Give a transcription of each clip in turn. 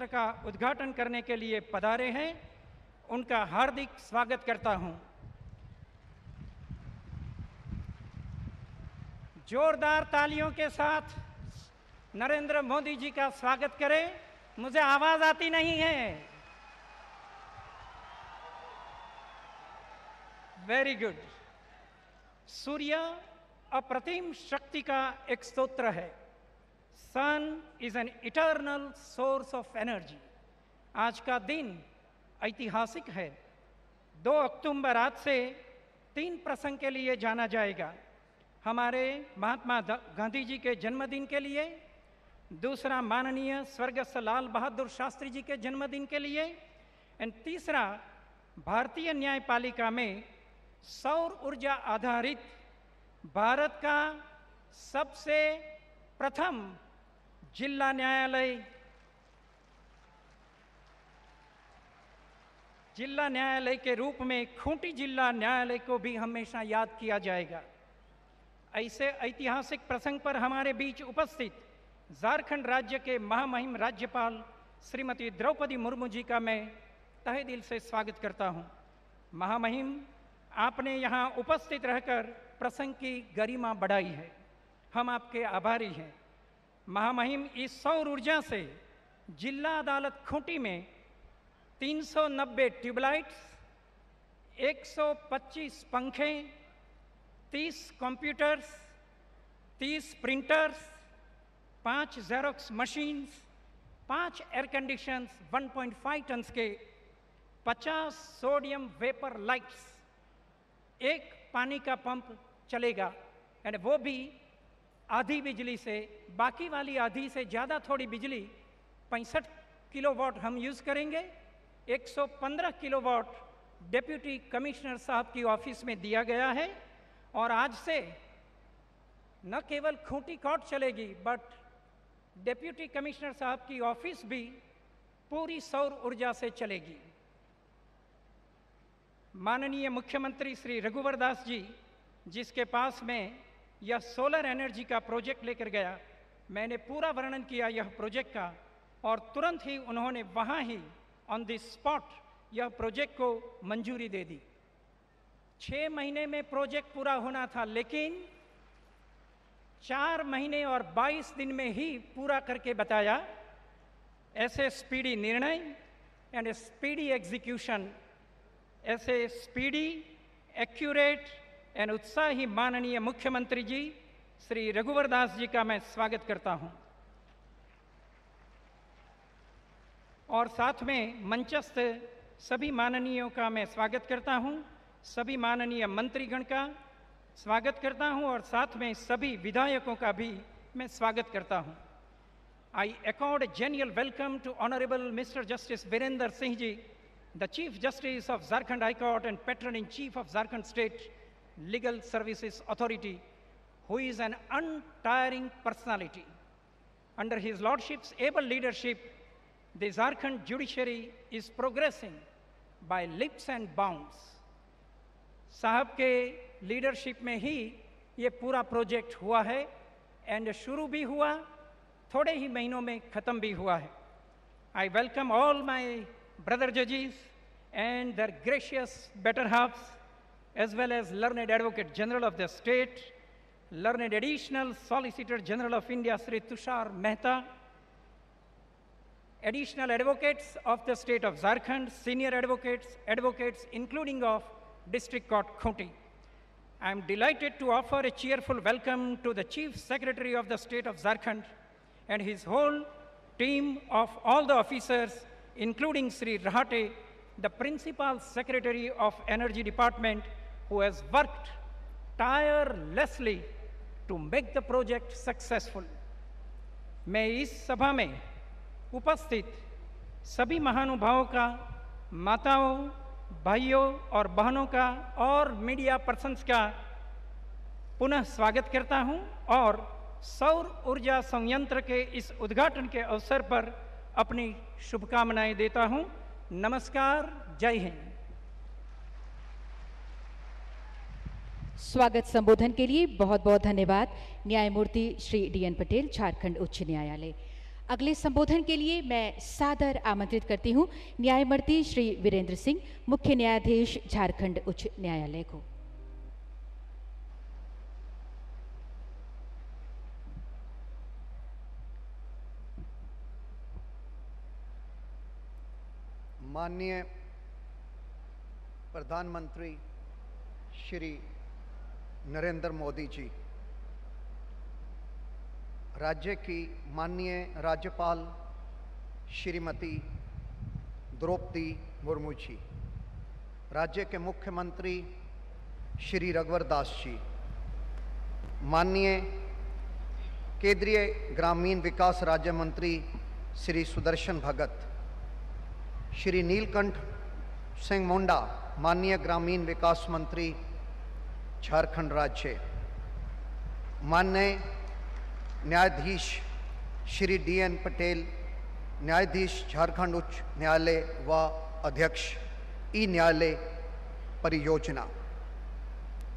संयंत्र का उद्घाटन करने के लिए पधारे हैं, उनका हार्दिक स्वागत करता हूं। जोरदार तालियों के साथ नरेंद्र मोदी जी का स्वागत करें। मुझे आवाज आती नहीं है। Very good. सूर्य अप्रतिम शक्ति का एक स्तोत्र है। Sun is an eternal source of energy. आज का दिन ऐतिहासिक है। 2 अक्टूबर आज से 3 प्रसंग के लिए जाना जाएगा। हमारे महात्मा गांधी जी के जन्मदिन के लिए, दूसरा माननीय स्वर्गस्थ लाल बहादुर शास्त्री जी के जन्मदिन के लिए, एंड तीसरा भारतीय न्यायपालिका में सौर ऊर्जा आधारित भारत का सबसे प्रथम जिला न्यायालय के रूप में खूंटी जिला न्यायालय को भी हमेशा याद किया जाएगा। ऐसे ऐतिहासिक प्रसंग पर हमारे बीच उपस्थित झारखंड राज्य के महामहिम राज्यपाल श्रीमती द्रौपदी मुर्मू जी का मैं तहे दिल से स्वागत करता हूं। महामहिम, आपने यहां उपस्थित रहकर प्रसंग की गरिमा बढ़ाई है। हम आपके आभारी हैं। महामहिम, इस सौर ऊर्जा से जिला अदालत खूंटी में 390 ट्यूबलाइट्स, 125 पंखे, 30 computers, 30 printers, 5 xerox machines, 5 air conditions, 1.5 ton के 50 सोडियम वेपर लाइट्स, 1 पानी का पंप चलेगा, एंड वो भी आधी बिजली से। बाकी वाली आधी से ज़्यादा थोड़ी बिजली 65 किलोवाट हम यूज़ करेंगे। 115 किलोवाट डिप्टी कमिश्नर साहब की ऑफिस में दिया गया है। और आज से न केवल खूंटी कोर्ट चलेगी, बट डिप्टी कमिश्नर साहब की ऑफिस भी पूरी सौर ऊर्जा से चलेगी। माननीय मुख्यमंत्री श्री रघुवर दास जी, जिसके पास में यह सोलर एनर्जी का प्रोजेक्ट लेकर गया, मैंने पूरा वर्णन किया यह प्रोजेक्ट का, और तुरंत ही उन्होंने वहाँ ही ऑन द स्पॉट यह प्रोजेक्ट को मंजूरी दे दी। 6 महीने में प्रोजेक्ट पूरा होना था, लेकिन 4 महीने और 22 दिन में ही पूरा करके बताया। ऐसे स्पीडी निर्णय एंड स्पीडी एग्जीक्यूशन, ऐसे स्पीडी, एक्यूरेट एंड उत्साही माननीय मुख्यमंत्री जी श्री रघुवर दास जी का मैं स्वागत करता हूं। और साथ में मंचस्थ सभी माननीयों का मैं स्वागत करता हूं। सभी माननीय मंत्रीगण का स्वागत करता हूं और साथ में सभी विधायकों का भी मैं स्वागत करता हूं। I accord genuine welcome to honourable mister justice Virendra Singh ji, the Chief Justice of Jharkhand High Court and Patron-in-Chief of Jharkhand State Legal Services Authority, who is an untiring personality. Under his Lordship's able leadership, the Jharkhand judiciary is progressing by leaps and bounds. साहब के leadership में ही ये पूरा project हुआ है, and शुरू भी हुआ, थोड़े ही महीनों में ख़त्म भी हुआ है। I welcome all my brother judges and their gracious better halves, as well as learned Advocate General of the state, learned Additional Solicitor General of India Sri Tushar Mehta, additional advocates of the state of Jharkhand, senior advocates including of District Court Khunti. I am delighted to offer a cheerful welcome to the Chief Secretary of the state of Jharkhand and his whole team of all the officers, including Sri Rahate, the Principal Secretary of Energy Department, who has worked tirelessly to make the project successful. मैं इस सभा में उपस्थित सभी महानुभावों का, माताओं, भाइयों और बहनों का और मीडिया पर्सन्स का पुनः स्वागत करता हूं और सौर ऊर्जा संयंत्र के इस उद्घाटन के अवसर पर अपनी शुभकामनाएं देता हूं। नमस्कार, जय हिंद। स्वागत संबोधन के लिए बहुत बहुत धन्यवाद न्यायमूर्ति श्री DN पटेल, झारखंड उच्च न्यायालय। अगले संबोधन के लिए मैं सादर आमंत्रित करती हूं न्यायमूर्ति श्री वीरेंद्र सिंह, मुख्य न्यायाधीश झारखंड उच्च न्यायालय को। माननीय प्रधानमंत्री श्री नरेंद्र मोदी जी, राज्य की माननीय राज्यपाल श्रीमती द्रौपदी मुर्मू जी, राज्य के मुख्यमंत्री श्री रघुवर दास जी, माननीय केंद्रीय ग्रामीण विकास राज्य मंत्री श्री सुदर्शन भगत, श्री नीलकंठ सिंह मुंडा, माननीय ग्रामीण विकास मंत्री झारखंड राज्य, माननीय न्यायाधीश श्री DN पटेल, न्यायाधीश झारखंड उच्च न्यायालय व अध्यक्ष ई न्यायालय परियोजना,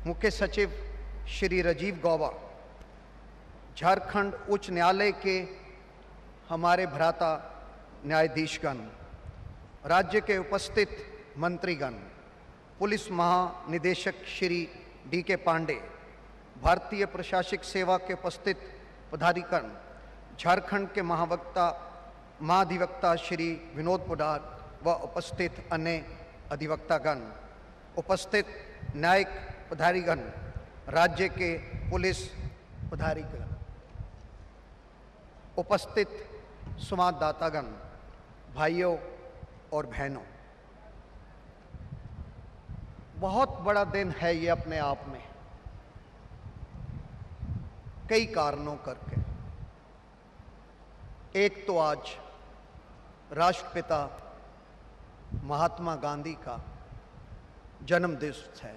मुख्य सचिव श्री राजीव गौबा, झारखंड उच्च न्यायालय के हमारे भ्राता न्यायाधीशगण, राज्य के उपस्थित मंत्रीगण, पुलिस महानिदेशक श्री DK पांडे, भारतीय प्रशासनिक सेवा के उपस्थित पदाधिकारी, झारखंड के महाधिवक्ता श्री विनोद पुडार व उपस्थित अन्य अधिवक्तागण, उपस्थित न्यायिक पदाधिकारीगण, राज्य के पुलिस पदाधिकारीगण, उपस्थित संवाददातागण, भाइयों और बहनों, बहुत बड़ा दिन है ये अपने आप में, कई कारणों करके। एक तो आज राष्ट्रपिता महात्मा गांधी का जन्म दिवस है।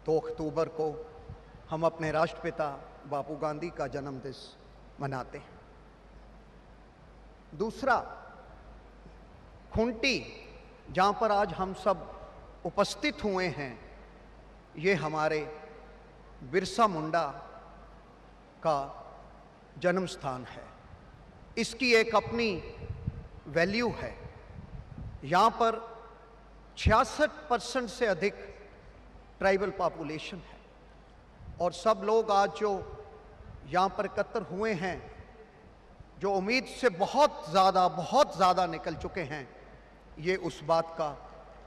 2 अक्टूबर को हम अपने राष्ट्रपिता बापू गांधी का जन्म दिवस मनाते हैं। दूसरा, खूंटी जहां पर आज हम सब उपस्थित हुए हैं, ये हमारे बिरसा मुंडा का जन्म स्थान है। इसकी एक अपनी वैल्यू है। यहाँ पर 66% से अधिक ट्राइबल पॉपुलेशन है और सब लोग आज जो यहाँ पर एकत्र हुए हैं, जो उम्मीद से बहुत ज़्यादा निकल चुके हैं, ये उस बात का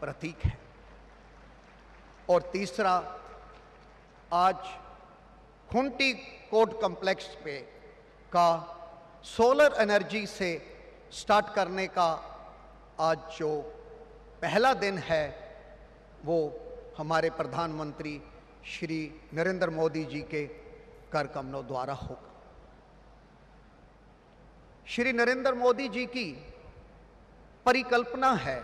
प्रतीक है। और तीसरा, आज खूंटी कोर्ट कॉम्प्लेक्स पे का सोलर एनर्जी से स्टार्ट करने का आज जो पहला दिन है, वो हमारे प्रधानमंत्री श्री नरेंद्र मोदी जी के कर कमलों द्वारा होगा। श्री नरेंद्र मोदी जी की परिकल्पना है,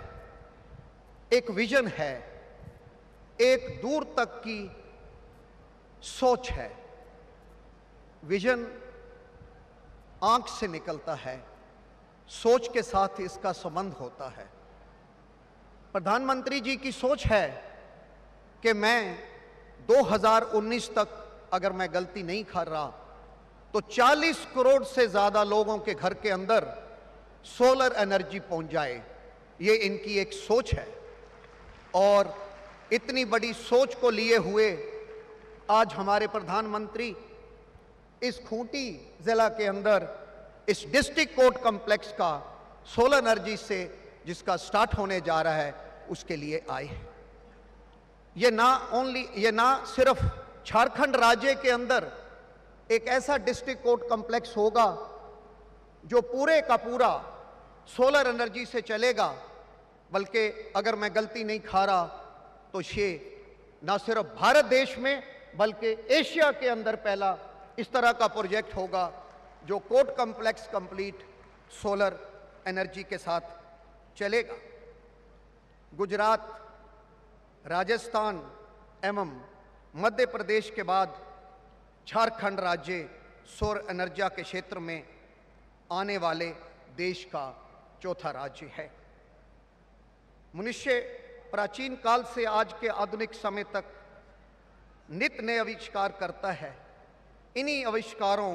एक विजन है, एक दूर तक की सोच है। विजन आंख से निकलता है, सोच के साथ इसका संबंध होता है। प्रधानमंत्री जी की सोच है कि मैं 2019 तक, अगर मैं गलती नहीं कर रहा, तो 40 करोड़ से ज़्यादा लोगों के घर के अंदर सोलर एनर्जी पहुंच जाए। ये इनकी एक सोच है और इतनी बड़ी सोच को लिए हुए आज हमारे प्रधानमंत्री इस खूंटी जिला के अंदर इस डिस्ट्रिक्ट कोर्ट कॉम्प्लेक्स का सोलर एनर्जी से जिसका स्टार्ट होने जा रहा है, उसके लिए आए हैं। ये ना सिर्फ झारखंड राज्य के अंदर एक ऐसा डिस्ट्रिक्ट कोर्ट कॉम्प्लेक्स होगा जो पूरे का पूरा सोलर एनर्जी से चलेगा, बल्कि अगर मैं गलती नहीं खा रहा तो ये ना सिर्फ भारत देश में बल्कि एशिया के अंदर पहला इस तरह का प्रोजेक्ट होगा जो court complex complete solar energy के साथ चलेगा। गुजरात, राजस्थान एवं मध्य प्रदेश के बाद झारखंड राज्य सौर एनर्जी के क्षेत्र में आने वाले देश का चौथा राज्य है। मनुष्य प्राचीन काल से आज के आधुनिक समय तक नित्य नए आविष्कार करता है। इन्हीं आविष्कारों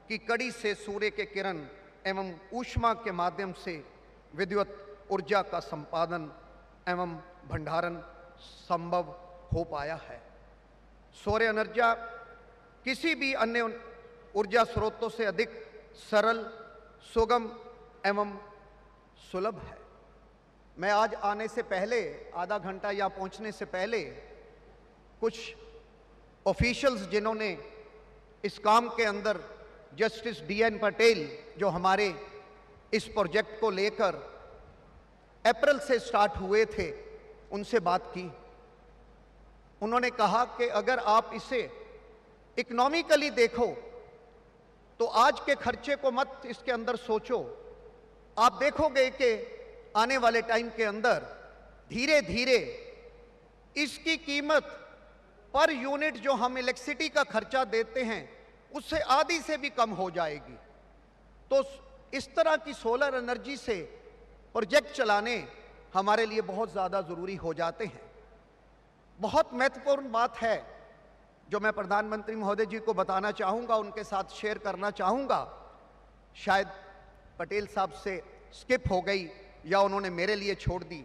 की कड़ी से सूर्य के किरण एवं ऊष्मा के माध्यम से विद्युत ऊर्जा का संपादन एवं भंडारण संभव हो पाया है। सौर ऊर्जा किसी भी अन्य ऊर्जा स्रोतों से अधिक सरल, सुगम एवं सुलभ है। मैं आज आने से पहले, आधा घंटा या पहुंचने से पहले, कुछ ऑफिशियल्स जिन्होंने इस काम के अंदर, जस्टिस DN पटेल जो हमारे इस प्रोजेक्ट को लेकर अप्रैल से स्टार्ट हुए थे, उनसे बात की। उन्होंने कहा कि अगर आप इसे इकोनॉमिकली देखो तो आज के खर्चे को मत इसके अंदर सोचो। आप देखोगे कि आने वाले टाइम के अंदर धीरे धीरे इसकी कीमत पर यूनिट जो हम इलेक्ट्रिसिटी का खर्चा देते हैं उससे आधी से भी कम हो जाएगी। तो इस तरह की सोलर एनर्जी से प्रोजेक्ट चलाने हमारे लिए बहुत ज़्यादा ज़रूरी हो जाते हैं। बहुत महत्वपूर्ण बात है जो मैं प्रधानमंत्री महोदय जी को बताना चाहूँगा, उनके साथ शेयर करना चाहूँगा। शायद पटेल साहब से स्किप हो गई या उन्होंने मेरे लिए छोड़ दी।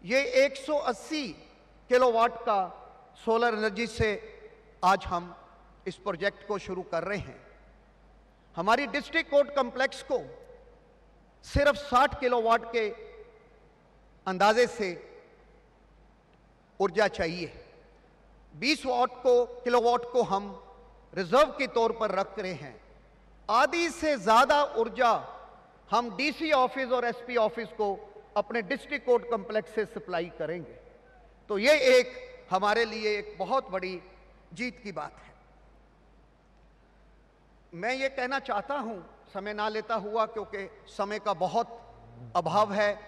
ये 180 किलोवाट का सोलर एनर्जी से आज हम इस प्रोजेक्ट को शुरू कर रहे हैं। हमारी डिस्ट्रिक्ट कोर्ट कॉम्प्लेक्स को सिर्फ 60 किलोवाट के अंदाजे से ऊर्जा चाहिए। 20 किलोवाट को हम रिजर्व के तौर पर रख रहे हैं। आधी से ज्यादा ऊर्जा हम DC ऑफिस और SP ऑफिस को अपने डिस्ट्रिक्ट कोर्ट कॉम्प्लेक्स से सप्लाई करेंगे। तो ये एक हमारे लिए एक बहुत बड़ी जीत की बात है। मैं ये कहना चाहता हूं, समय ना लेता हुआ, क्योंकि समय का बहुत अभाव है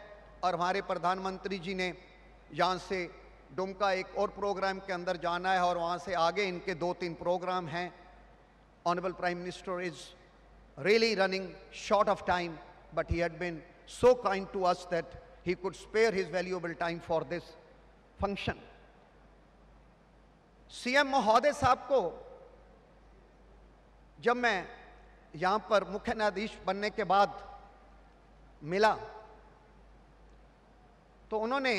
और हमारे प्रधानमंत्री जी ने यहाँ से डुमका एक और प्रोग्राम के अंदर जाना है और वहाँ से आगे इनके 2-3 प्रोग्राम हैं। Honourable prime minister is really running short of time, but he had been so kind to us that he could spare his valuable time for this function. CM महोदय साहब को जब मैं यहाँ पर मुख्य न्यायाधीश बनने के बाद मिला तो उन्होंने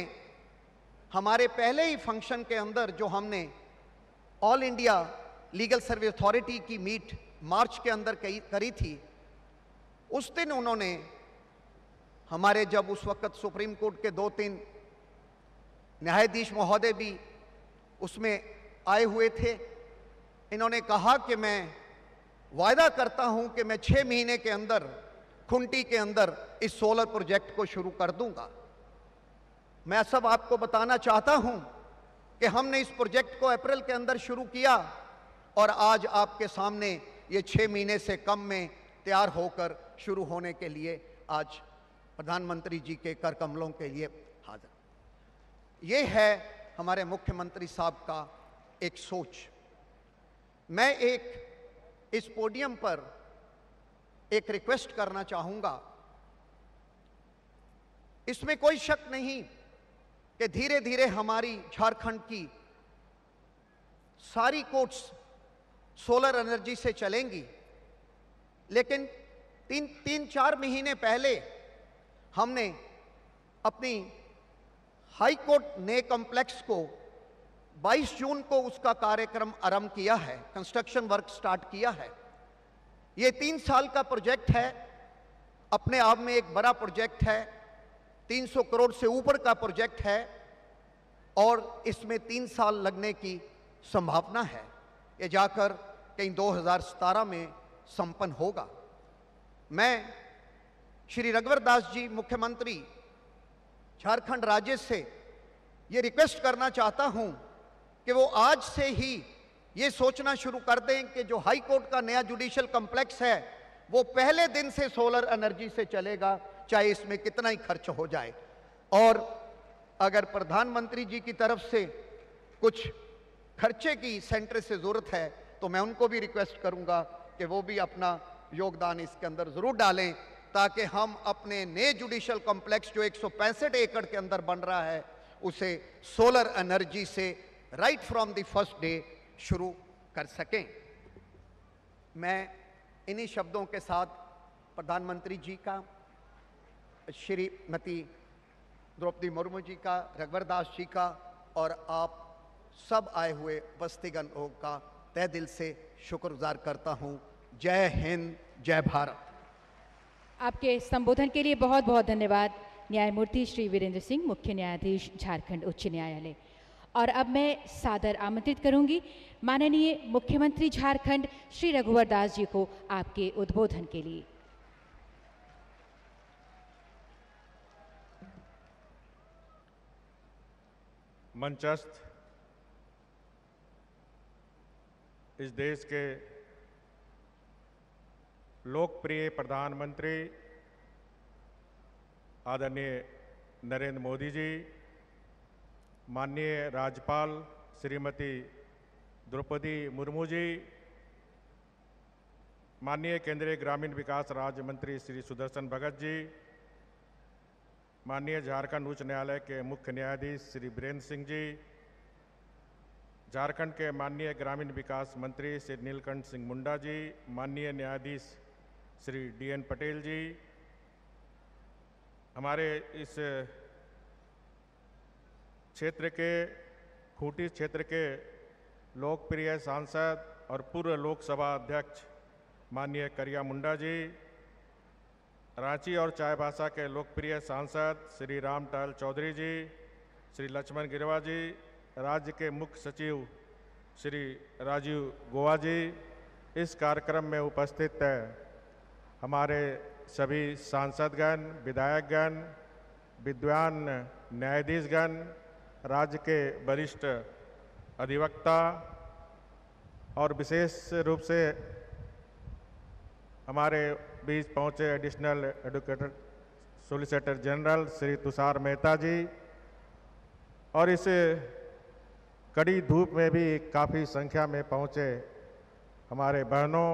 हमारे पहले ही फंक्शन के अंदर जो हमने all India legal service authority की मीट मार्च के अंदर करी थी, उस दिन उन्होंने हमारे, जब उस वक्त सुप्रीम कोर्ट के 2-3 न्यायाधीश महोदय भी उसमें आए हुए थे, इन्होंने कहा कि मैं वायदा करता हूं कि मैं 6 महीने के अंदर खुंटी के अंदर इस सोलर प्रोजेक्ट को शुरू कर दूंगा। मैं सब आपको बताना चाहता हूं कि हमने इस प्रोजेक्ट को अप्रैल के अंदर शुरू किया और आज आपके सामने ये 6 महीने से कम में तैयार होकर शुरू होने के लिए आज प्रधानमंत्री जी के कर कमलों के लिए हाजिर। ये है हमारे मुख्यमंत्री साहब का एक सोच। मैं एक इस पोडियम पर एक रिक्वेस्ट करना चाहूंगा। इसमें कोई शक नहीं कि धीरे धीरे हमारी झारखंड की सारी कोर्ट्स सोलर एनर्जी से चलेंगी, लेकिन 3-4 महीने पहले हमने अपनी हाई कोर्ट नए कॉम्प्लेक्स को 22 जून को उसका कार्यक्रम आरंभ किया है, कंस्ट्रक्शन वर्क स्टार्ट किया है। ये 3 साल का प्रोजेक्ट है, अपने आप में एक बड़ा प्रोजेक्ट है, 300 करोड़ से ऊपर का प्रोजेक्ट है और इसमें 3 साल लगने की संभावना है। ये जाकर कहीं 2017 में संपन्न होगा। मैं श्री रघुवर दास जी मुख्यमंत्री झारखंड राज्य से ये रिक्वेस्ट करना चाहता हूं कि वो आज से ही ये सोचना शुरू कर दें कि जो हाई कोर्ट का नया जुडिशियल कॉम्प्लेक्स है वो पहले दिन से सोलर एनर्जी से चलेगा, चाहे इसमें कितना ही खर्च हो जाए। और अगर प्रधानमंत्री जी की तरफ से कुछ खर्चे की सेंटर से जरूरत है तो मैं उनको भी रिक्वेस्ट करूंगा कि वो भी अपना योगदान इसके अंदर जरूर डालें, ताकि हम अपने नए जुडिशियल कॉम्प्लेक्स जो 165 एकड़ के अंदर बन रहा है उसे सोलर एनर्जी से right from the first day शुरू कर सकें। मैं इन्हीं शब्दों के साथ प्रधानमंत्री जी का, श्रीमती द्रौपदी मुर्मू जी का, रघुवर दास जी का और आप सब आए हुए उपस्थितगण का तहे दिल से शुक्रगुजार करता हूं। जय हिंद, जय भारत। आपके संबोधन के लिए बहुत बहुत धन्यवाद न्यायमूर्ति श्री वीरेंद्र सिंह, मुख्य न्यायाधीश झारखंड उच्च न्यायालय। और अब मैं सादर आमंत्रित करूंगी माननीय मुख्यमंत्री झारखंड श्री रघुवर दास जी को आपके उद्बोधन के लिए। मंचस्थ इस देश के लोकप्रिय प्रधानमंत्री आदरणीय नरेंद्र मोदी जी, माननीय राज्यपाल श्रीमती द्रौपदी मुर्मू जी, माननीय केंद्रीय ग्रामीण विकास राज्य मंत्री श्री सुदर्शन भगत जी, माननीय झारखंड उच्च न्यायालय के मुख्य न्यायाधीश श्री वीरेंद्र सिंह जी, झारखंड के माननीय ग्रामीण विकास मंत्री श्री नीलकंठ सिंह मुंडा जी, माननीय न्यायाधीश श्री DN पटेल जी, हमारे इस क्षेत्र के खूंटी क्षेत्र के लोकप्रिय सांसद और पूर्व लोकसभा अध्यक्ष माननीय करिया मुंडा जी, रांची और चाईबासा के लोकप्रिय सांसद श्री रामटहल चौधरी जी, श्री लक्ष्मण गिरवा जी, राज्य के मुख्य सचिव श्री राजीव गोवा जी, इस कार्यक्रम में उपस्थित हमारे सभी सांसदगण, विधायकगण, विद्वान न्यायाधीशगण, राज्य के वरिष्ठ अधिवक्ता और विशेष रूप से हमारे बीच पहुंचे additional advocate solicitor general Shri Tushar Mehta ji, और इस कड़ी धूप में भी काफ़ी संख्या में पहुंचे हमारे बहनों,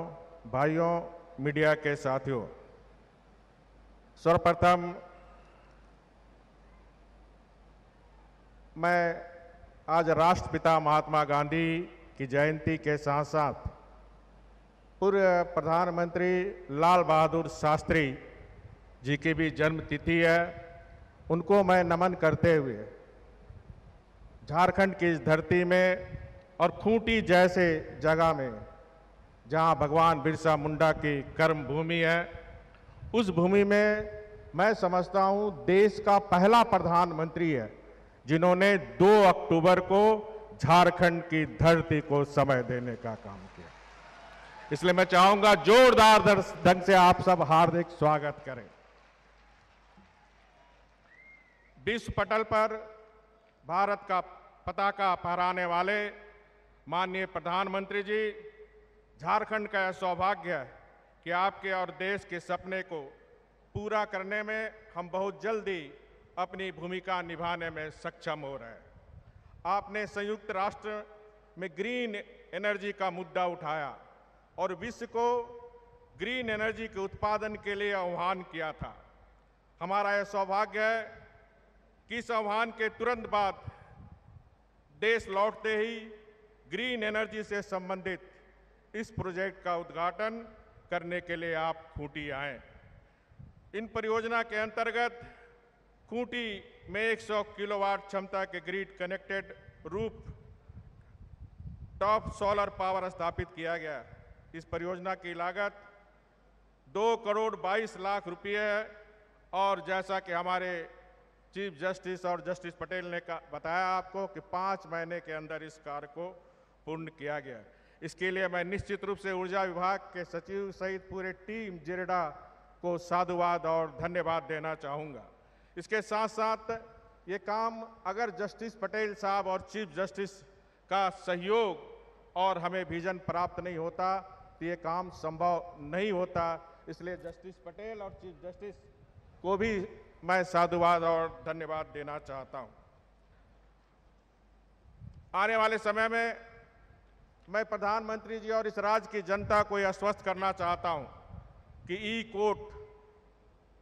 भाइयों, मीडिया के साथियों। सर्वप्रथम मैं आज राष्ट्रपिता महात्मा गांधी की जयंती के साथ साथ पूर्व प्रधानमंत्री लाल बहादुर शास्त्री जी की भी जन्म तिथि है, उनको मैं नमन करते हुए झारखंड की इस धरती में और खूंटी जैसे जगह में जहां भगवान बिरसा मुंडा की कर्म भूमि है, उस भूमि में मैं समझता हूं देश का पहला प्रधानमंत्री है जिन्होंने 2 अक्टूबर को झारखंड की धरती को समय देने का काम किया। इसलिए मैं चाहूंगा जोरदार ढंग से आप सब हार्दिक स्वागत करें। विश्व पटल पर भारत का पताका फहराने वाले माननीय प्रधानमंत्री जी, झारखंड का यह सौभाग्य है कि आपके और देश के सपने को पूरा करने में हम बहुत जल्दी अपनी भूमिका निभाने में सक्षम हो रहे हैं। आपने संयुक्त राष्ट्र में ग्रीन एनर्जी का मुद्दा उठाया और विश्व को ग्रीन एनर्जी के उत्पादन के लिए आह्वान किया था। हमारा यह सौभाग्य है कि इस आह्वान के तुरंत बाद देश लौटते ही ग्रीन एनर्जी से संबंधित इस प्रोजेक्ट का उद्घाटन करने के लिए आप खूंटी आए। इन परियोजना के अंतर्गत खूंटी में 100 किलोवाट क्षमता के grid connected roof top solar power स्थापित किया गया। इस परियोजना की लागत 2 करोड़ 22 लाख रुपये है और जैसा कि हमारे चीफ जस्टिस और जस्टिस पटेल ने बताया आपको कि 5 महीने के अंदर इस कार्य को पूर्ण किया गया। इसके लिए मैं निश्चित रूप से ऊर्जा विभाग के सचिव सहित पूरे टीम जिरेडा को साधुवाद और धन्यवाद देना चाहूँगा। इसके साथ साथ ये काम अगर जस्टिस पटेल साहब और चीफ जस्टिस का सहयोग और हमें विजन प्राप्त नहीं होता तो ये काम संभव नहीं होता। इसलिए जस्टिस पटेल और चीफ जस्टिस को भी मैं साधुवाद और धन्यवाद देना चाहता हूँ। आने वाले समय में मैं प्रधानमंत्री जी और इस राज्य की जनता को यह आश्वस्त करना चाहता हूँ कि ई-कोर्ट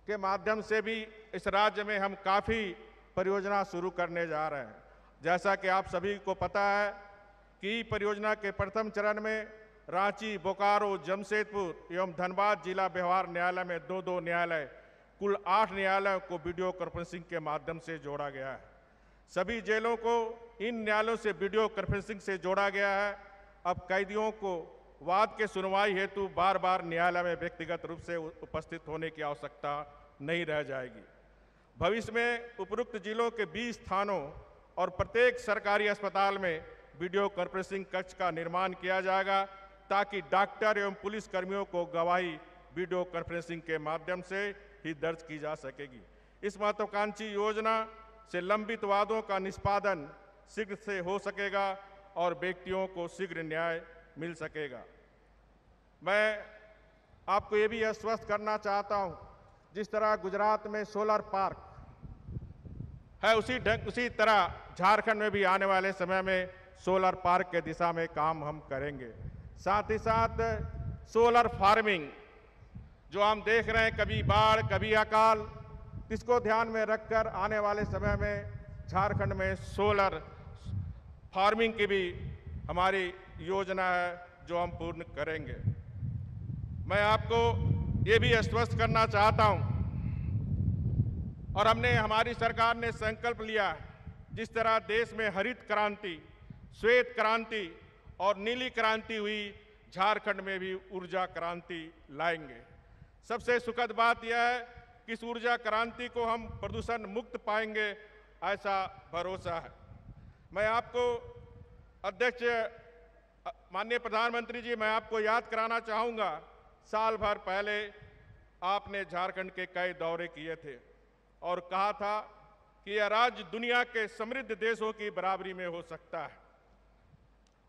के माध्यम से भी इस राज्य में हम काफ़ी परियोजना शुरू करने जा रहे हैं। जैसा कि आप सभी को पता है कि परियोजना के प्रथम चरण में रांची, बोकारो, जमशेदपुर एवं धनबाद जिला व्यवहार न्यायालय में 2-2 न्यायालय, कुल 8 न्यायालयों को वीडियो कॉन्फ्रेंसिंग के माध्यम से जोड़ा गया है। सभी जेलों को इन न्यायालयों से वीडियो कॉन्फ्रेंसिंग से जोड़ा गया है। अब कैदियों को वाद के सुनवाई हेतु बार बार न्यायालय में व्यक्तिगत रूप से उपस्थित होने की आवश्यकता नहीं रह जाएगी। भविष्य में उपरोक्त जिलों के 20 थानों और प्रत्येक सरकारी अस्पताल में वीडियो कॉन्फ्रेंसिंग कक्ष का निर्माण किया जाएगा, ताकि डॉक्टर एवं पुलिस कर्मियों को गवाही वीडियो कॉन्फ्रेंसिंग के माध्यम से ही दर्ज की जा सकेगी। इस महत्वाकांक्षी योजना से लंबित वादों का निष्पादन शीघ्र से हो सकेगा और व्यक्तियों को शीघ्र न्याय मिल सकेगा। मैं आपको ये भी आश्वस्त करना चाहता हूँ, जिस तरह गुजरात में सोलर पार्क है, उसी तरह झारखंड में भी आने वाले समय में सोलर पार्क के दिशा में काम हम करेंगे। साथ ही साथ सोलर फार्मिंग जो हम देख रहे हैं, कभी बाढ़ कभी अकाल, इसको ध्यान में रखकर आने वाले समय में झारखंड में सोलर फार्मिंग की भी हमारी योजना है जो हम पूर्ण करेंगे। मैं आपको ये भी आश्वस्त करना चाहता हूँ, और हमारी सरकार ने संकल्प लिया, जिस तरह देश में हरित क्रांति, श्वेत क्रांति और नीली क्रांति हुई, झारखंड में भी ऊर्जा क्रांति लाएंगे। सबसे सुखद बात यह है कि इस ऊर्जा क्रांति को हम प्रदूषण मुक्त पाएंगे, ऐसा भरोसा है। मैं आपको अध्यक्ष, माननीय प्रधानमंत्री जी, मैं आपको याद कराना चाहूँगा, साल भर पहले आपने झारखंड के कई दौरे किए थे और कहा था कि यह राज्य दुनिया के समृद्ध देशों की बराबरी में हो सकता है।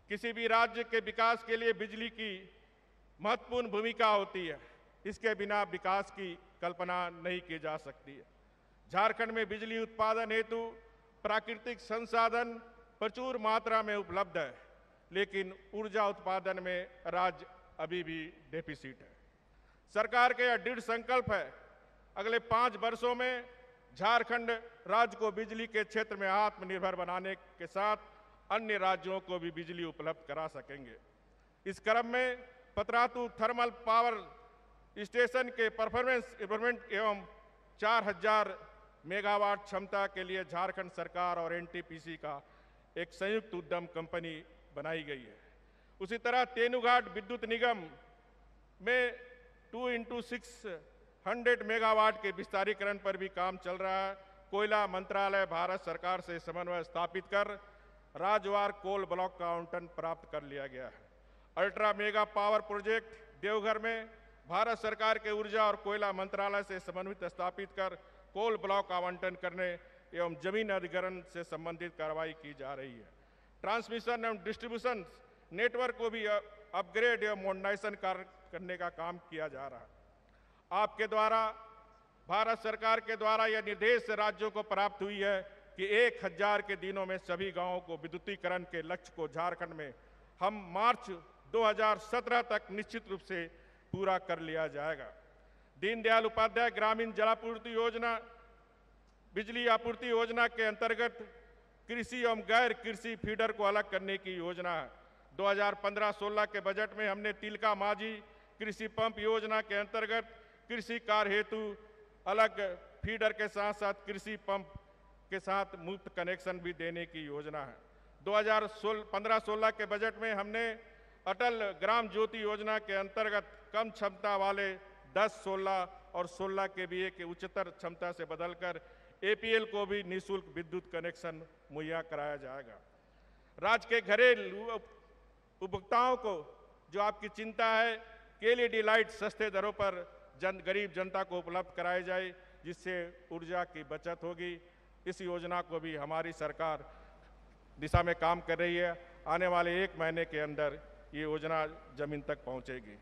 किसी भी राज्य के विकास के लिए बिजली की महत्वपूर्ण भूमिका होती है, इसके बिना विकास की कल्पना नहीं की जा सकती है। झारखंड में बिजली उत्पादन हेतु प्राकृतिक संसाधन प्रचुर मात्रा में उपलब्ध है, लेकिन ऊर्जा उत्पादन में राज्य अभी भी डेफिसिट है। सरकार का यह दृढ़ संकल्प है, अगले 5 वर्षों में झारखंड राज्य को बिजली के क्षेत्र में आत्मनिर्भर बनाने के साथ अन्य राज्यों को भी बिजली उपलब्ध करा सकेंगे। इस क्रम में पतरातू थर्मल पावर स्टेशन के परफॉर्मेंस इंप्रूवमेंट एवं 4000 मेगावाट क्षमता के लिए झारखंड सरकार और एनटीपीसी का एक संयुक्त उद्यम कंपनी बनाई गई है। उसी तरह तेनुघाट विद्युत निगम में 2x600 मेगावाट के विस्तारीकरण पर भी काम चल रहा है। कोयला मंत्रालय भारत सरकार से समन्वय स्थापित कर राज्यवार कोल ब्लॉक का आवंटन प्राप्त कर लिया गया है। Ultra mega power project Deoghar में भारत सरकार के ऊर्जा और कोयला मंत्रालय से समन्वित स्थापित कर कोल ब्लॉक आवंटन करने एवं जमीन अधिग्रहण से संबंधित कार्रवाई की जा रही है। ट्रांसमिशन एवं डिस्ट्रीब्यूशन नेटवर्क को भी अपग्रेड एवं मॉडर्नाइजेशन करने का काम किया जा रहा है। आपके द्वारा, भारत सरकार के द्वारा यह निर्देश राज्यों को प्राप्त हुई है कि 1000 के दिनों में सभी गांवों को विद्युतीकरण के लक्ष्य को झारखंड में हम मार्च 2017 तक निश्चित रूप से पूरा कर लिया जाएगा। दीनदयाल उपाध्याय ग्रामीण जलापूर्ति योजना, बिजली आपूर्ति योजना के अंतर्गत कृषि एवं गैर कृषि फीडर को अलग करने की योजना है। 2015-16 के बजट में हमने तिलका माझी कृषि पंप योजना के अंतर्गत कृषि कार्य हेतु अलग फीडर के साथ साथ कृषि पंप के साथ मुफ्त कनेक्शन भी देने की योजना है। 2015-16 के बजट में हमने अटल ग्राम ज्योति योजना के अंतर्गत कम क्षमता वाले 10, 16 और 16 केवीए के उच्चतर क्षमता से बदलकर एपीएल को भी निःशुल्क विद्युत कनेक्शन मुहैया कराया जाएगा। राज्य के घरेलू उपभोक्ताओं को जो आपकी चिंता है कि एलईडी लाइट सस्ते दरों पर गरीब जनता को उपलब्ध कराई जाए, जिससे ऊर्जा की बचत होगी। इस योजना को भी हमारी सरकार दिशा में काम कर रही है। आने वाले 1 महीने के अंदर ये योजना जमीन तक पहुंचेगी।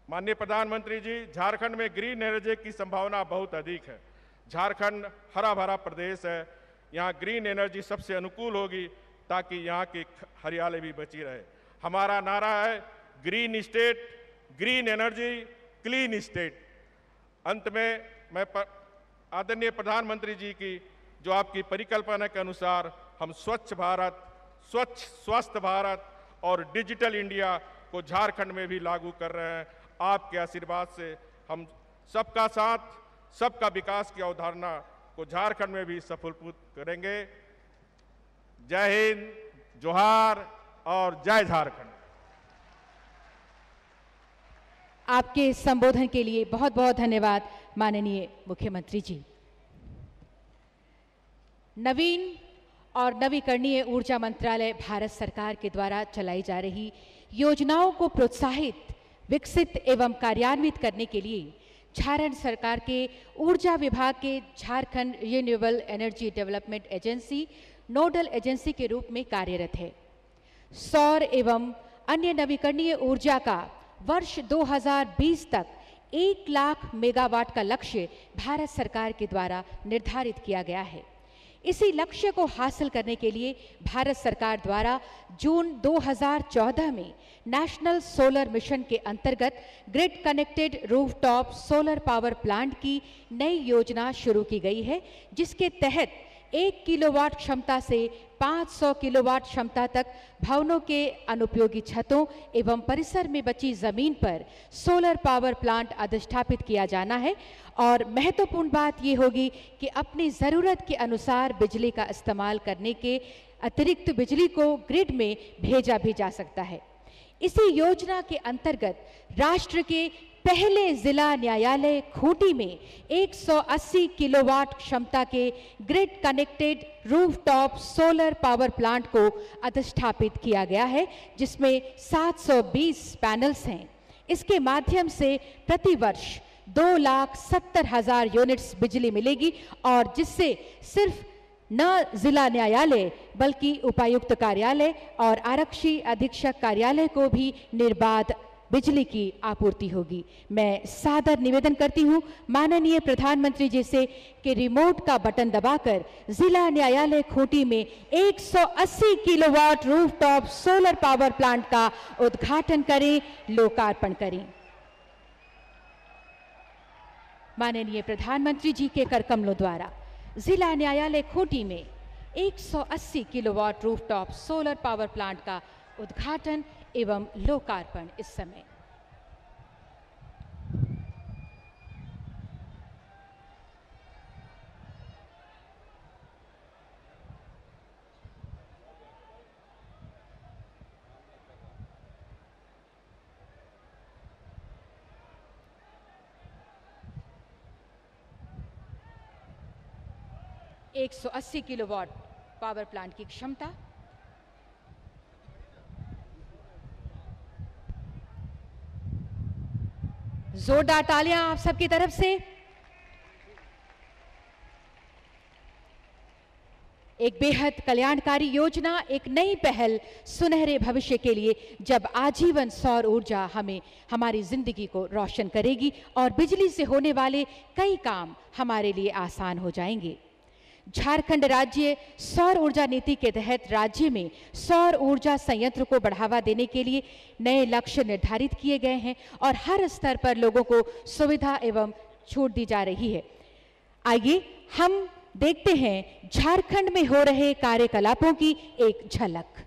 माननीय प्रधानमंत्री जी, झारखंड में ग्रीन एनर्जी की संभावना बहुत अधिक है। झारखंड हरा भरा प्रदेश है, यहाँ ग्रीन एनर्जी सबसे अनुकूल होगी ताकि यहाँ की हरियाली भी बची रहे। हमारा नारा है green state, green energy, clean state. अंत में मैं आदरणीय प्रधानमंत्री जी की जो आपकी परिकल्पना के अनुसार हम स्वच्छ भारत, स्वच्छ स्वस्थ भारत और डिजिटल इंडिया को झारखंड में भी लागू कर रहे हैं। आपके आशीर्वाद से हम सबका साथ, सबका विकास की अवधारणा को झारखंड में भी सफलपूर्त करेंगे। जय हिंद, जोहार और जय झारखंड। आपके संबोधन के लिए बहुत बहुत धन्यवाद माननीय मुख्यमंत्री जी। नवीन और नवीकरणीय ऊर्जा मंत्रालय भारत सरकार के द्वारा चलाई जा रही योजनाओं को प्रोत्साहित, विकसित एवं कार्यान्वित करने के लिए झारखंड सरकार के ऊर्जा विभाग के Jharkhand renewable energy development agency nodal agency के रूप में कार्यरत है। सौर एवं अन्य नवीकरणीय ऊर्जा का वर्ष 2020 तक 1 लाख मेगावाट का लक्ष्य भारत सरकार के द्वारा निर्धारित किया गया है। इसी लक्ष्य को हासिल करने के लिए भारत सरकार द्वारा जून 2014 में नेशनल सोलर मिशन के अंतर्गत grid connected rooftop solar power plant की नई योजना शुरू की गई है, जिसके तहत 1 किलोवाट क्षमता से 500 किलोवाट क्षमता तक भवनों के अनुपयोगी छतों एवं परिसर में बची जमीन पर सोलर पावर प्लांट अधिष्ठापित किया जाना है। और महत्वपूर्ण बात ये होगी कि अपनी ज़रूरत के अनुसार बिजली का इस्तेमाल करने के अतिरिक्त बिजली को ग्रिड में भेजा भी जा सकता है। इसी योजना के अंतर्गत राष्ट्र के पहले जिला न्यायालय खूंटी में 180 किलोवाट क्षमता के grid connected rooftop solar power plant को अधिष्ठापित किया गया है, जिसमें 720 पैनल्स हैं। इसके माध्यम से प्रतिवर्ष 2,70,000 यूनिट्स बिजली मिलेगी और जिससे सिर्फ न जिला न्यायालय बल्कि उपायुक्त कार्यालय और आरक्षी अधीक्षक कार्यालय को भी निर्बाध बिजली की आपूर्ति होगी। मैं सादर निवेदन करती हूं माननीय प्रधानमंत्री जी से कि रिमोट का बटन दबाकर जिला न्यायालय खूंटी में 180 kilowatt rooftop solar power plant का उद्घाटन करें, लोकार्पण करें। माननीय प्रधानमंत्री जी के कर कमलों द्वारा जिला न्यायालय खूंटी में 180 kilowatt rooftop solar power plant का उद्घाटन एवं लोकार्पण इस समय। एक 180 किलोवाट पावर प्लांट की क्षमता। जोरदार तालियां आप सबकी तरफ से। एक बेहद कल्याणकारी योजना, एक नई पहल सुनहरे भविष्य के लिए, जब आजीवन सौर ऊर्जा हमें हमारी जिंदगी को रोशन करेगी और बिजली से होने वाले कई काम हमारे लिए आसान हो जाएंगे। झारखंड राज्य सौर ऊर्जा नीति के तहत राज्य में सौर ऊर्जा संयंत्र को बढ़ावा देने के लिए नए लक्ष्य निर्धारित किए गए हैं और हर स्तर पर लोगों को सुविधा एवं छूट दी जा रही है। आइए हम देखते हैं झारखंड में हो रहे कार्यकलापों की एक झलक।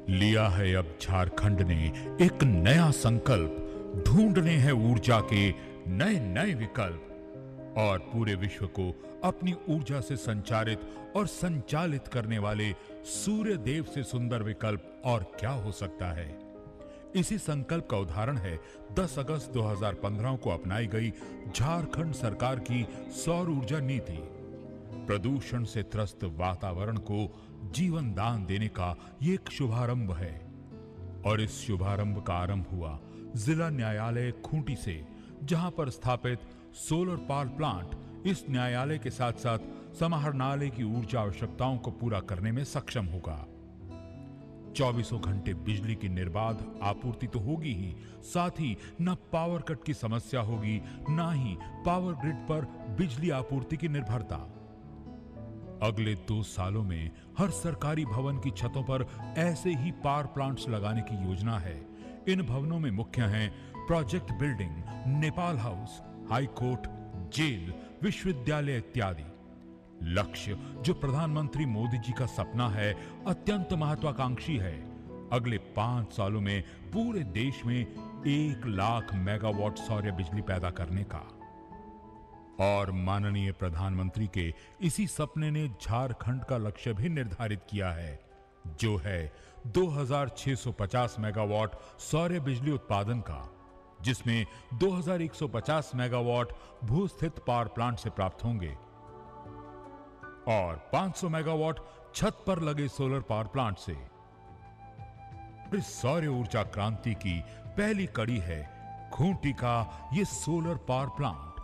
लिया है अब झारखंड ने एक नया संकल्प, ढूंढने हैं ऊर्जा के नए नए विकल्प और पूरे विश्व को अपनी ऊर्जा से संचारित और संचालित करने वाले सूर्य देव से सुंदर विकल्प और क्या हो सकता है। इसी संकल्प का उदाहरण है 10 अगस्त 2015 को अपनाई गई झारखंड सरकार की सौर ऊर्जा नीति। प्रदूषण से त्रस्त वातावरण को जीवन दान देने का ये एक शुभारंभ है और इस शुभारंभ का आरंभ हुआ जिला न्यायालय खूंटी से, जहां पर स्थापित सोलर पावर प्लांट इस न्यायालय के साथ साथ समाहरणालय की ऊर्जा आवश्यकताओं को पूरा करने में सक्षम होगा। 24 घंटे बिजली की निर्बाध आपूर्ति तो होगी ही, साथ ही न पावर कट की समस्या होगी, न ही पावर ग्रिड पर बिजली आपूर्ति की निर्भरता। अगले 2 सालों में हर सरकारी भवन की छतों पर ऐसे ही पावर प्लांट्स लगाने की योजना है। इन भवनों में मुख्य हैं project building, Nepal house, high court, jail, विश्वविद्यालय इत्यादि। लक्ष्य जो प्रधानमंत्री मोदी जी का सपना है, अत्यंत महत्वाकांक्षी है अगले 5 सालों में पूरे देश में 1 लाख मेगावाट सौर बिजली पैदा करने का। और माननीय प्रधानमंत्री के इसी सपने ने झारखंड का लक्ष्य भी निर्धारित किया है, जो है 2650 मेगावाट सौर बिजली उत्पादन का, जिसमें 2150 मेगावाट भू-स्थित पावर प्लांट से प्राप्त होंगे और 500 मेगावाट छत पर लगे सोलर पावर प्लांट से। इस सौर ऊर्जा क्रांति की पहली कड़ी है खूंटी का ये सोलर पावर प्लांट।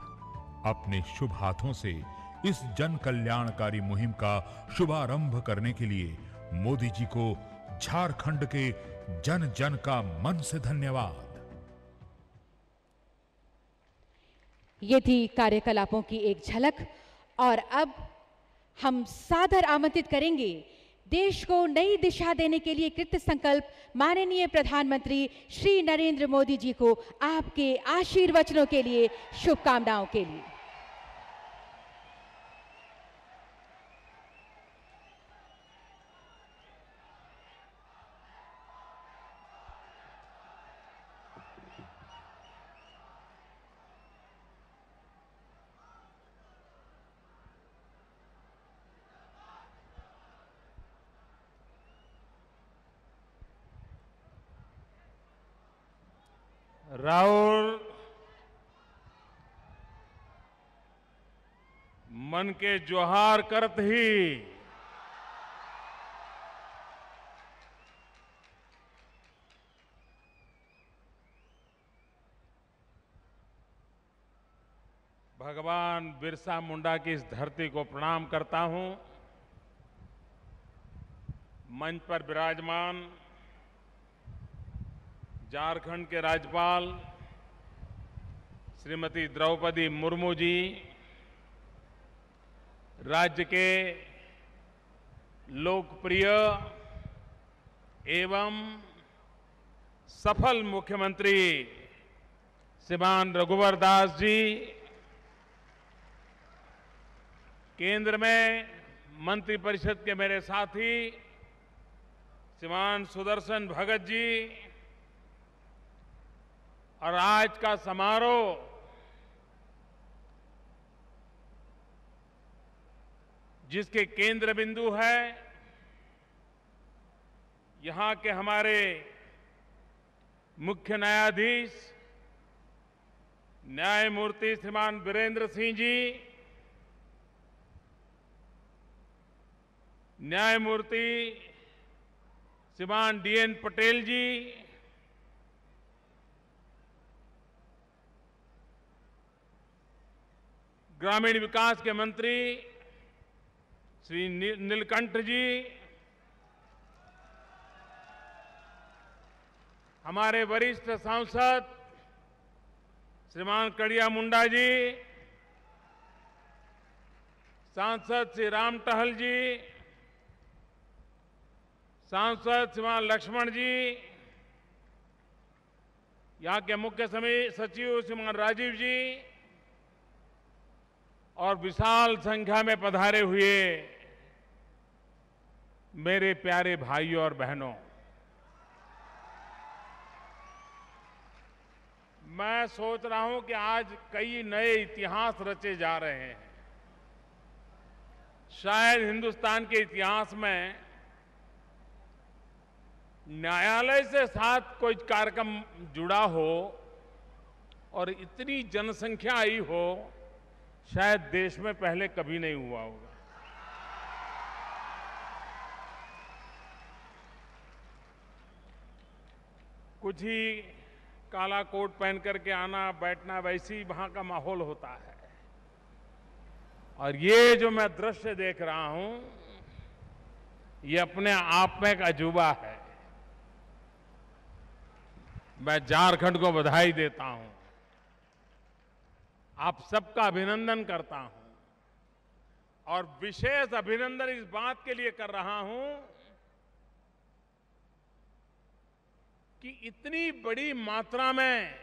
अपने शुभ हाथों से इस जन कल्याणकारी मुहिम का शुभारंभ करने के लिए मोदी जी को झारखंड के जन जन का मन से धन्यवाद। ये थी कार्यकलापों की एक झलक और अब हम सादर आमंत्रित करेंगे देश को नई दिशा देने के लिए कृत संकल्प माननीय प्रधानमंत्री श्री नरेंद्र मोदी जी को आपके आशीर्वचनों के लिए, शुभकामनाओं के लिए। राहुल मन के जोहार करत ही भगवान बिरसा मुंडा की इस धरती को प्रणाम करता हूं। मंच पर विराजमान झारखंड के राज्यपाल श्रीमती द्रौपदी मुर्मू जी, राज्य के लोकप्रिय एवं सफल मुख्यमंत्री श्रीमान रघुवर दास जी, केंद्र में मंत्रिपरिषद के मेरे साथी श्रीमान सुदर्शन भगत जी, और आज का समारोह जिसके केंद्र बिंदु है यहां के हमारे मुख्य न्यायाधीश न्यायमूर्ति श्रीमान वीरेंद्र सिंह जी, न्यायमूर्ति श्रीमान डीएन पटेल जी, ग्रामीण विकास के मंत्री श्री नीलकंठ जी, हमारे वरिष्ठ सांसद श्रीमान कड़िया मुंडा जी, सांसद श्री राम टहल जी, सांसद श्रीमान लक्ष्मण जी, यहां के मुख्य सचिव श्रीमान राजीव जी और विशाल संख्या में पधारे हुए मेरे प्यारे भाइयों और बहनों, मैं सोच रहा हूं कि आज कई नए इतिहास रचे जा रहे हैं। शायद हिंदुस्तान के इतिहास में न्यायालय से साथ कोई कार्यक्रम जुड़ा हो और इतनी जनसंख्या आई हो, शायद देश में पहले कभी नहीं हुआ होगा। कुछ ही काला कोट पहन करके आना बैठना, वैसे ही वहां का माहौल होता है। और ये जो मैं दृश्य देख रहा हूं, ये अपने आप में एक अजूबा है। मैं झारखंड को बधाई देता हूं, आप सबका अभिनंदन करता हूं और विशेष अभिनंदन इस बात के लिए कर रहा हूं कि इतनी बड़ी मात्रा में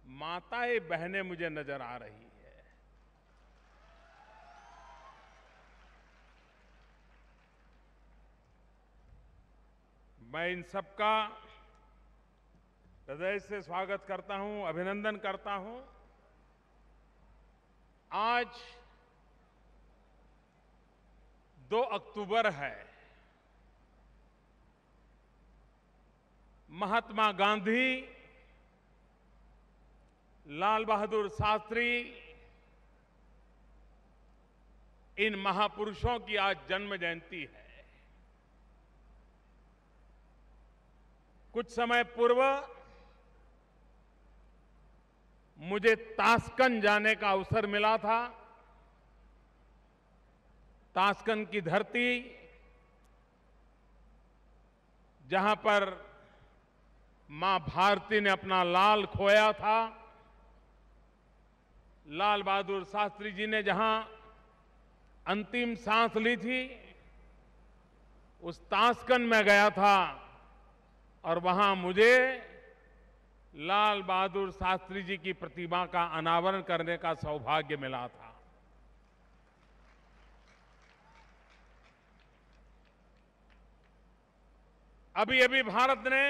माताएं बहनें मुझे नजर आ रही है। मैं इन सबका हृदय से स्वागत करता हूं, अभिनंदन करता हूं। आज 2 अक्टूबर है। महात्मा गांधी, लाल बहादुर शास्त्री, इन महापुरुषों की आज जन्म जयंती है। कुछ समय पूर्व मुझे ताशकंद जाने का अवसर मिला था। ताशकंद की धरती, जहां पर मां भारती ने अपना लाल खोया था, लाल बहादुर शास्त्री जी ने जहां अंतिम सांस ली थी, उस ताशकंद में गया था और वहां मुझे लाल बहादुर शास्त्री जी की प्रतिमा का अनावरण करने का सौभाग्य मिला था। अभी अभी भारत ने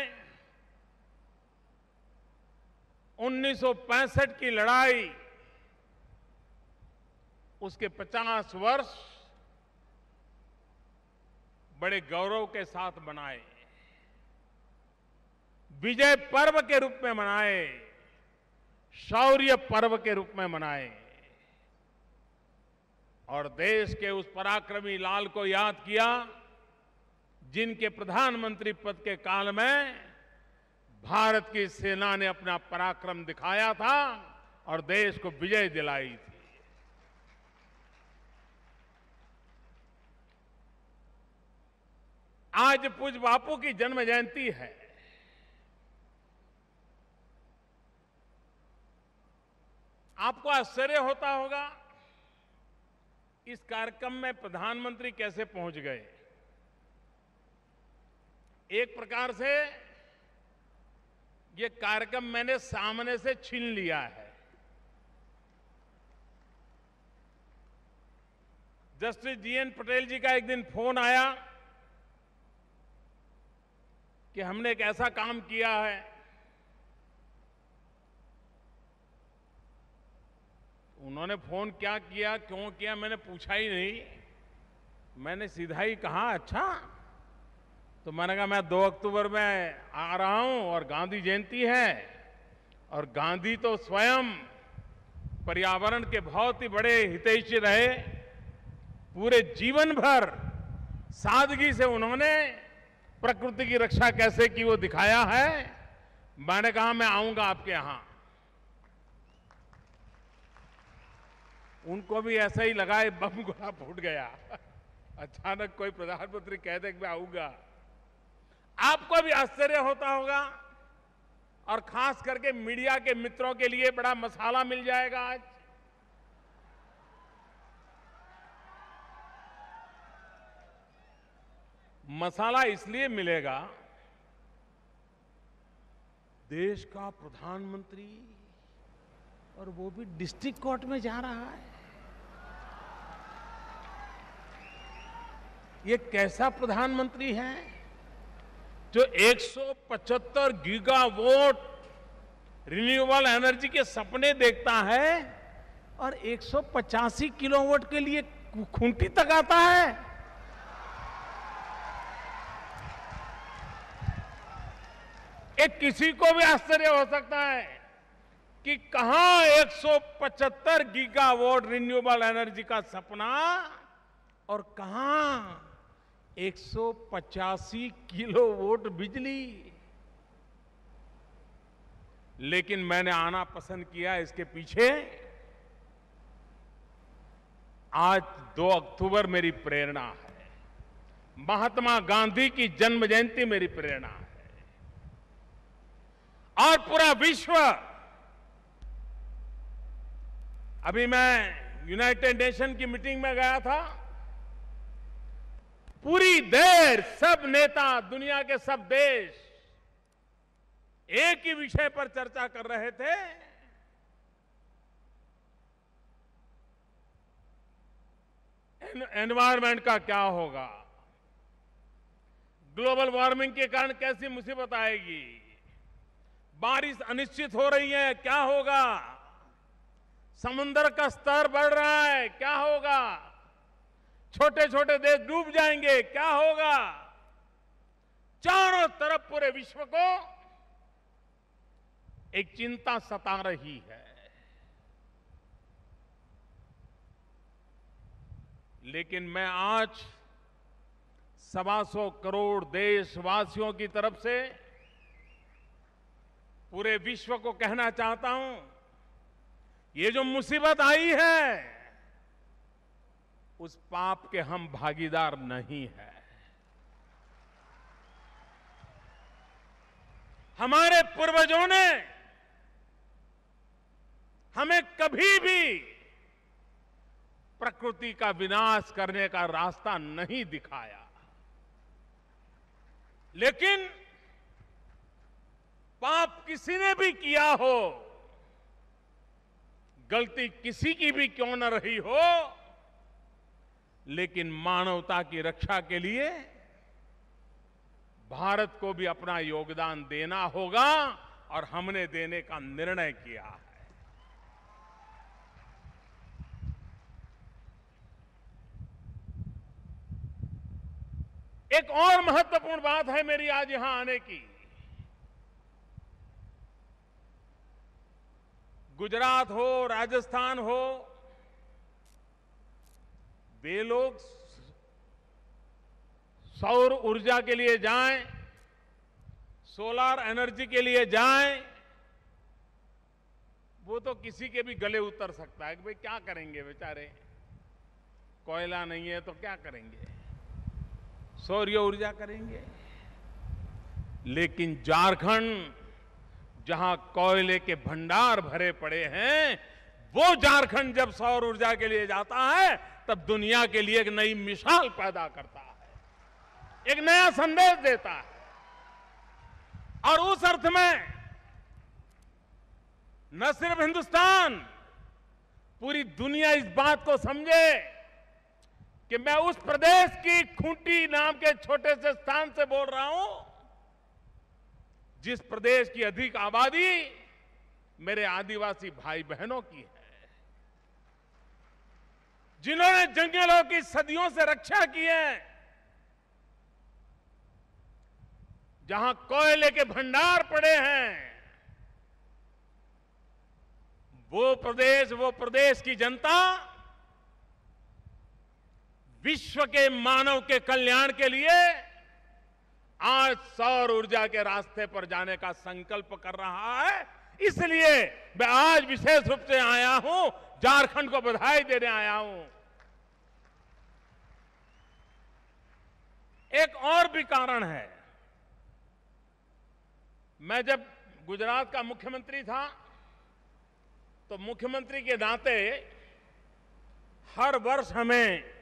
1965 की लड़ाई, उसके 50 वर्ष बड़े गौरव के साथ मनाए, विजय पर्व के रूप में मनाए, शौर्य पर्व के रूप में मनाए और देश के उस पराक्रमी लाल को याद किया जिनके प्रधानमंत्री पद के काल में भारत की सेना ने अपना पराक्रम दिखाया था और देश को विजय दिलाई थी। आज पूज्य बापू की जन्म जयंती है। आपको आश्चर्य होता होगा इस कार्यक्रम में प्रधानमंत्री कैसे पहुंच गए। एक प्रकार से ये कार्यक्रम मैंने सामने से छीन लिया है। जस्टिस जीएन पटेल जी का एक दिन फोन आया कि हमने एक ऐसा काम किया है। उन्होंने फोन क्या किया, क्यों किया, मैंने पूछा ही नहीं। मैंने सीधा ही कहा अच्छा, तो मैंने कहा मैं 2 अक्टूबर में आ रहा हूं और गांधी जयंती है, और गांधी तो स्वयं पर्यावरण के बहुत ही बड़े हितैषी रहे। पूरे जीवन भर सादगी से उन्होंने प्रकृति की रक्षा कैसे की वो दिखाया है। मैंने कहा मैं आऊंगा आपके यहां। उनको भी ऐसा ही लगा, बम गोला फूट गया। अचानक कोई प्रधानमंत्री कह दे कि मैं आऊंगा। आपको भी आश्चर्य होता होगा और खास करके मीडिया के मित्रों के लिए बड़ा मसाला मिल जाएगा आज। मसाला इसलिए मिलेगा, देश का प्रधानमंत्री और वो भी डिस्ट्रिक्ट कोर्ट में जा रहा है। ये कैसा प्रधानमंत्री है जो 175 गीगावाट रिन्यूएबल एनर्जी के सपने देखता है और 185 किलोवाट के लिए खूंटी तक आता है। एक किसी को भी आश्चर्य हो सकता है कि कहां 175 गीगावाट रिन्यूएबल एनर्जी का सपना और कहां 185 किलोवाट बिजली। लेकिन मैंने आना पसंद किया इसके पीछे। आज 2 अक्टूबर मेरी प्रेरणा है, महात्मा गांधी की जन्म जयंती मेरी प्रेरणा है, और पूरा विश्व। अभी मैं यूनाइटेड नेशन की मीटिंग में गया था। पूरी देर सब नेता, दुनिया के सब देश एक ही विषय पर चर्चा कर रहे थे, एनवायरमेंट का क्या होगा, ग्लोबल वार्मिंग के कारण कैसी मुसीबत आएगी, बारिश अनिश्चित हो रही है, क्या होगा, समुद्र का स्तर बढ़ रहा है, क्या होगा, छोटे छोटे देश डूब जाएंगे, क्या होगा। चारों तरफ पूरे विश्व को एक चिंता सता रही है। लेकिन मैं आज 125 करोड़ देशवासियों की तरफ से पूरे विश्व को कहना चाहता हूं, ये जो मुसीबत आई है उस पाप के हम भागीदार नहीं हैं। हमारे पूर्वजों ने हमें कभी भी प्रकृति का विनाश करने का रास्ता नहीं दिखाया, लेकिन पाप किसी ने भी किया हो, गलती किसी की भी क्यों न रही हो, लेकिन मानवता की रक्षा के लिए भारत को भी अपना योगदान देना होगा और हमने देने का निर्णय किया है। एक और महत्वपूर्ण बात है मेरी आज यहां आने की। गुजरात हो, राजस्थान हो, वे लोग सौर ऊर्जा के लिए जाएं, सोलर एनर्जी के लिए जाएं, वो तो किसी के भी गले उतर सकता है कि भाई क्या करेंगे बेचारे, कोयला नहीं है तो क्या करेंगे, सौर ऊर्जा करेंगे। लेकिन झारखंड जहां कोयले के भंडार भरे पड़े हैं, वो झारखंड जब सौर ऊर्जा के लिए जाता है तब दुनिया के लिए एक नई मिसाल पैदा करता है, एक नया संदेश देता है। और उस अर्थ में न सिर्फ हिंदुस्तान, पूरी दुनिया इस बात को समझे कि मैं उस प्रदेश की खूंटी नाम के छोटे से स्थान से बोल रहा हूं, जिस प्रदेश की अधिक आबादी मेरे आदिवासी भाई बहनों की है, जिन्होंने जंगलों की सदियों से रक्षा की है, जहां कोयले के भंडार पड़े हैं, वो प्रदेश की जनता विश्व के मानव के कल्याण के लिए आज सौर ऊर्जा के रास्ते पर जाने का संकल्प कर रहा है। इसलिए मैं आज विशेष रूप से आया हूं, झारखंड को बधाई देने आया हूं। एक और भी कारण है। मैं जब गुजरात का मुख्यमंत्री था तो मुख्यमंत्री के नाते हर वर्ष हमें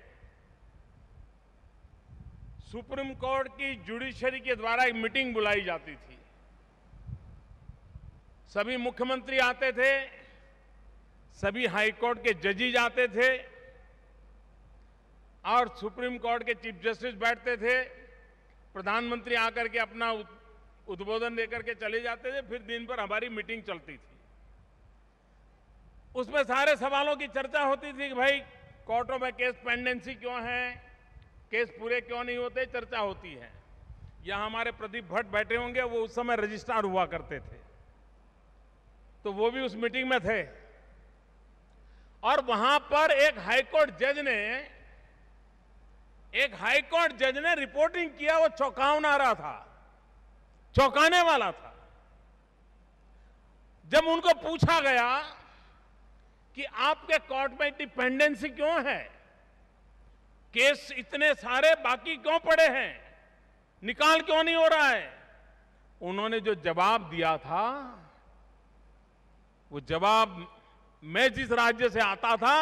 सुप्रीम कोर्ट की जुडिशरी के द्वारा एक मीटिंग बुलाई जाती थी। सभी मुख्यमंत्री आते थे, सभी हाई कोर्ट के जजेज आते थे और सुप्रीम कोर्ट के चीफ जस्टिस बैठते थे। प्रधानमंत्री आकर के अपना उद्बोधन देकर के चले जाते थे, फिर दिन भर हमारी मीटिंग चलती थी। उसमें सारे सवालों की चर्चा होती थी कि भाई कोर्टों में केस पेंडेंसी क्यों है, केस पूरे क्यों नहीं होते, चर्चा होती है। यहां हमारे प्रदीप भट्ट बैठे होंगे, वो उस समय रजिस्ट्रार हुआ करते थे, तो वो भी उस मीटिंग में थे। और वहां पर एक हाईकोर्ट जज ने रिपोर्टिंग किया, वो चौंकावना रहा था, चौंकाने वाला था। जब उनको पूछा गया कि आपके कोर्ट में डिपेंडेंसी क्यों है, केस इतने सारे बाकी क्यों पड़े हैं, निकाल क्यों नहीं हो रहा है, उन्होंने जो जवाब दिया था, वो जवाब मैं जिस राज्य से आता था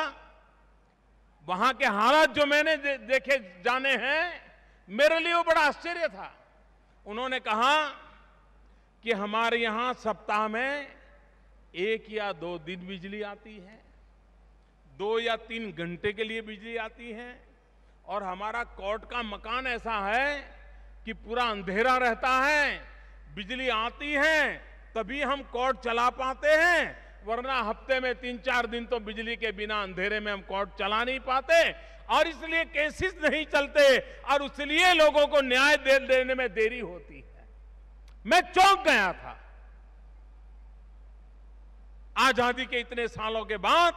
वहां के हालात जो मैंने देखे जाने हैं, मेरे लिए वो बड़ा आश्चर्य था। उन्होंने कहा कि हमारे यहां सप्ताह में 1 या 2 दिन बिजली आती है, 2 या 3 घंटे के लिए बिजली आती है, और हमारा कोर्ट का मकान ऐसा है कि पूरा अंधेरा रहता है, बिजली आती है तभी हम कोर्ट चला पाते हैं, वरना हफ्ते में 3-4 दिन तो बिजली के बिना अंधेरे में हम कोर्ट चला नहीं पाते, और इसलिए केसेस नहीं चलते और इसलिए लोगों को न्याय देने में देरी होती है। मैं चौंक गया था। आजादी के इतने सालों के बाद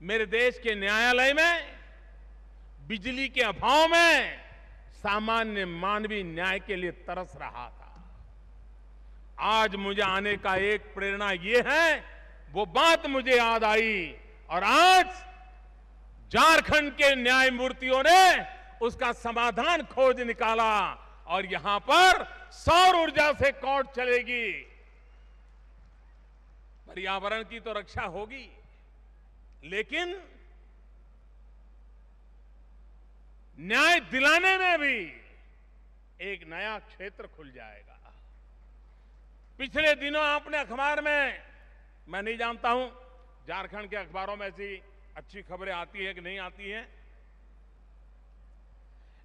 मेरे देश के न्यायालय में बिजली के अभाव में सामान्य मानवीय न्याय के लिए तरस रहा था। आज मुझे आने का एक प्रेरणा ये है, वो बात मुझे याद आई और आज झारखंड के न्यायमूर्तियों ने उसका समाधान खोज निकाला और यहां पर सौर ऊर्जा से कोर्ट चलेगी। पर्यावरण की तो रक्षा होगी, लेकिन न्याय दिलाने में भी एक नया क्षेत्र खुल जाएगा। पिछले दिनों आपने अखबार में, मैं नहीं जानता हूं झारखंड के अखबारों में ऐसी अच्छी खबरें आती है कि नहीं आती है,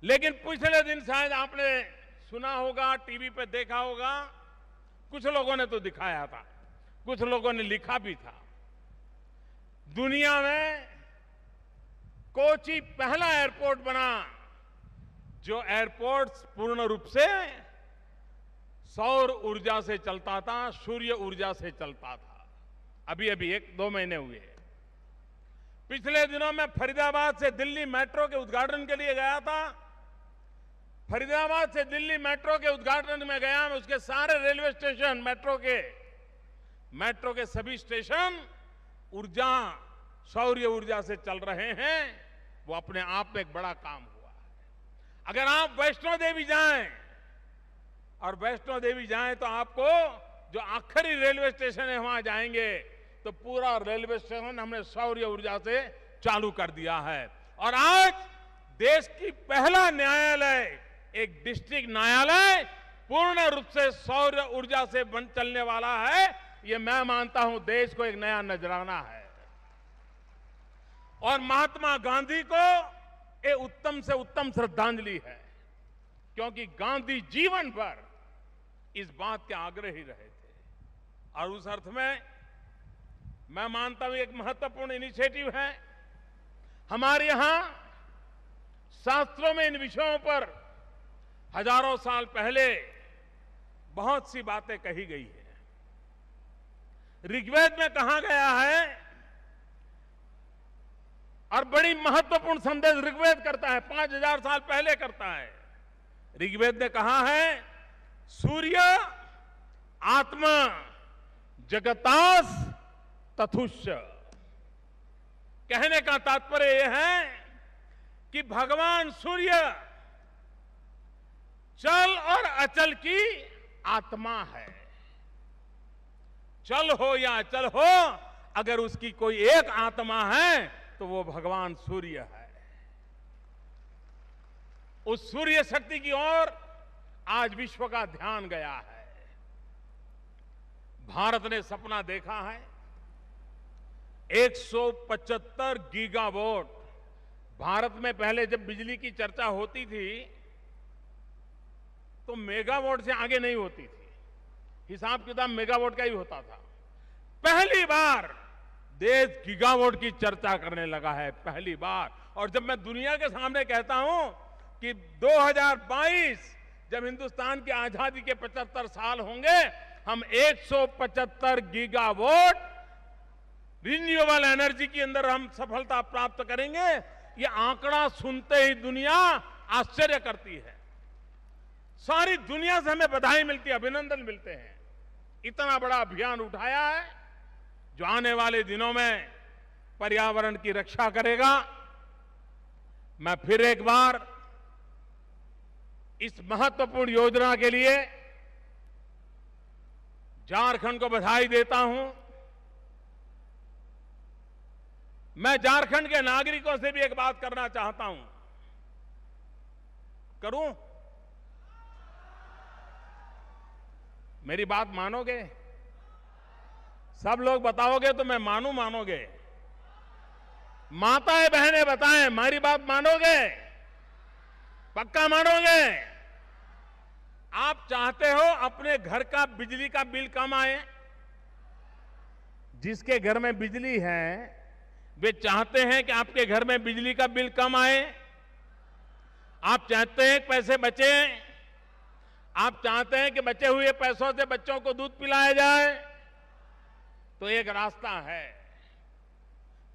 लेकिन पिछले दिन शायद आपने सुना होगा, टीवी पे देखा होगा, कुछ लोगों ने तो दिखाया था, कुछ लोगों ने लिखा भी था। दुनिया में कोची पहला एयरपोर्ट बना जो एयरपोर्ट पूर्ण रूप से सौर ऊर्जा से चलता था, सूर्य ऊर्जा से चलता था। अभी 1-2 महीने हुए। पिछले दिनों मैं फरीदाबाद से दिल्ली मेट्रो के उद्घाटन के लिए गया था। फरीदाबाद से दिल्ली मेट्रो के उद्घाटन में गया मैं, उसके सारे रेलवे स्टेशन मेट्रो के सभी स्टेशन ऊर्जा, सौर ऊर्जा से चल रहे हैं। वो अपने आप में एक बड़ा काम हुआ है। अगर आप वैष्णो देवी जाएं, और वैष्णो देवी जाएं तो आपको जो आखिरी रेलवे स्टेशन है वहां जाएंगे तो पूरा रेलवे स्टेशन हमने सौर ऊर्जा से चालू कर दिया है। और आज देश की पहला न्यायालय, एक डिस्ट्रिक्ट न्यायालय पूर्ण रूप से सौर ऊर्जा से चलने वाला है। ये मैं मानता हूं देश को एक नया नजराना है। और महात्मा गांधी को ये उत्तम से उत्तम श्रद्धांजलि है, क्योंकि गांधी जीवन भर इस बात के आग्रही रहे थे। और उस अर्थ में मैं मानता हूं एक महत्वपूर्ण इनिशिएटिव है। हमारे यहां शास्त्रों में इन विषयों पर हजारों साल पहले बहुत सी बातें कही गई है। ऋग्वेद में कहा गया है, और बड़ी महत्वपूर्ण संदेश ऋग्वेद करता है, 5000 साल पहले करता है। ऋग्वेद ने कहा है, सूर्य आत्मा जगतास तथुष्य। कहने का तात्पर्य यह है कि भगवान सूर्य चल और अचल की आत्मा है। चल हो या अचल हो, अगर उसकी कोई एक आत्मा है तो वो भगवान सूर्य है। उस सूर्य शक्ति की ओर आज विश्व का ध्यान गया है। भारत ने सपना देखा है 175 गीगावाट। भारत में पहले जब बिजली की चर्चा होती थी तो मेगावाट से आगे नहीं होती थी, हिसाब किताब मेगावाट का ही होता था। पहली बार देश गीगावाट की चर्चा करने लगा है, पहली बार। और जब मैं दुनिया के सामने कहता हूं कि 2022 जब हिंदुस्तान की आजादी के 75 साल होंगे, हम 175 गीगावाट रिन्यूएबल एनर्जी के अंदर हम सफलता प्राप्त करेंगे, ये आंकड़ा सुनते ही दुनिया आश्चर्य करती है। सारी दुनिया से हमें बधाई मिलती है, अभिनंदन मिलते हैं। इतना बड़ा अभियान उठाया है जो आने वाले दिनों में पर्यावरण की रक्षा करेगा। मैं फिर एक बार इस महत्वपूर्ण योजना के लिए झारखंड को बधाई देता हूं। मैं झारखंड के नागरिकों से भी एक बात करना चाहता हूं। करूं? मेरी बात मानोगे? सब लोग बताओगे तो मैं मानोगे? माताएं बहनें बताएं, मेरी बात मानोगे? पक्का मानोगे? आप चाहते हो अपने घर का बिजली का बिल कम आए? जिसके घर में बिजली है वे चाहते हैं कि आपके घर में बिजली का बिल कम आए। आप चाहते हैं कि पैसे बचे, आप चाहते हैं कि बचे हुए पैसों से बच्चों को दूध पिलाया जाए। तो एक रास्ता है,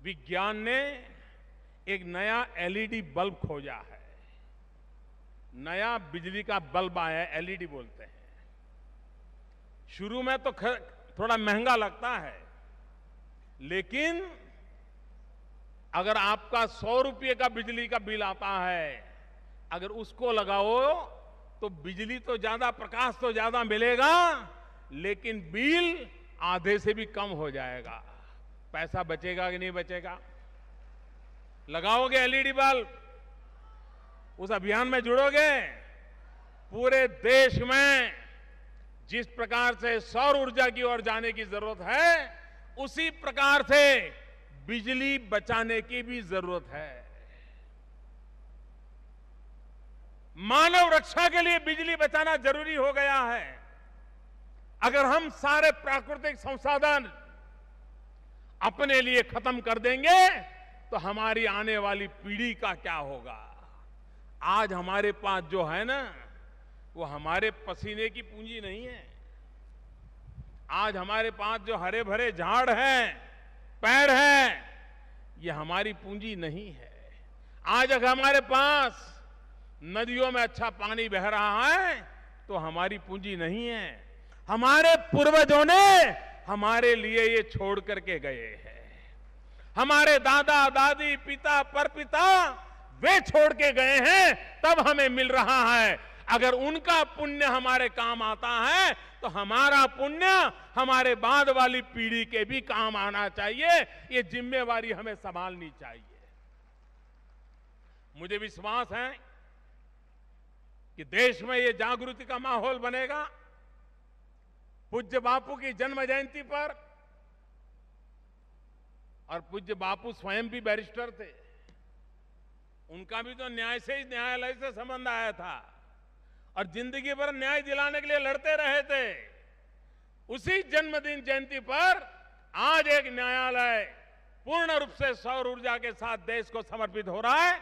विज्ञान ने एक नया एलईडी बल्ब खोजा है, नया बिजली का बल्ब आया है, एलईडी बोलते हैं। शुरू में तो थोड़ा महंगा लगता है, लेकिन अगर आपका 100 रुपये का बिजली का बिल आता है, अगर उसको लगाओ तो बिजली तो ज्यादा, प्रकाश तो ज्यादा मिलेगा, लेकिन बिल आधे से भी कम हो जाएगा। पैसा बचेगा कि नहीं बचेगा? लगाओगे एलईडी बल्ब, उस अभियान में जुड़ोगे? पूरे देश में जिस प्रकार से सौर ऊर्जा की ओर जाने की जरूरत है, उसी प्रकार से बिजली बचाने की भी जरूरत है। मानव रक्षा के लिए बिजली बचाना जरूरी हो गया है। अगर हम सारे प्राकृतिक संसाधन अपने लिए खत्म कर देंगे तो हमारी आने वाली पीढ़ी का क्या होगा? आज हमारे पास जो है ना, वो हमारे पसीने की पूंजी नहीं है। आज हमारे पास जो हरे भरे झाड़ हैं, पेड़ हैं, ये हमारी पूंजी नहीं है। आज अगर हमारे पास नदियों में अच्छा पानी बह रहा है तो हमारी पूंजी नहीं है। हमारे पूर्वजों ने हमारे लिए ये छोड़ करके गए हैं। हमारे दादा दादी, पिता परपिता, वे छोड़ के गए हैं, तब हमें मिल रहा है। अगर उनका पुण्य हमारे काम आता है तो हमारा पुण्य हमारे बाद वाली पीढ़ी के भी काम आना चाहिए। ये जिम्मेवारी हमें संभालनी चाहिए। मुझे विश्वास है कि देश में ये जागृति का माहौल बनेगा। पूज्य बापू की जन्म जयंती पर, और पूज्य बापू स्वयं भी बैरिस्टर थे, उनका भी तो न्याय से ही, न्यायालय से संबंध आया था और जिंदगी भर न्याय दिलाने के लिए लड़ते रहे थे। उसी जन्मदिन जयंती पर आज एक न्यायालय पूर्ण रूप से सौर ऊर्जा के साथ देश को समर्पित हो रहा है।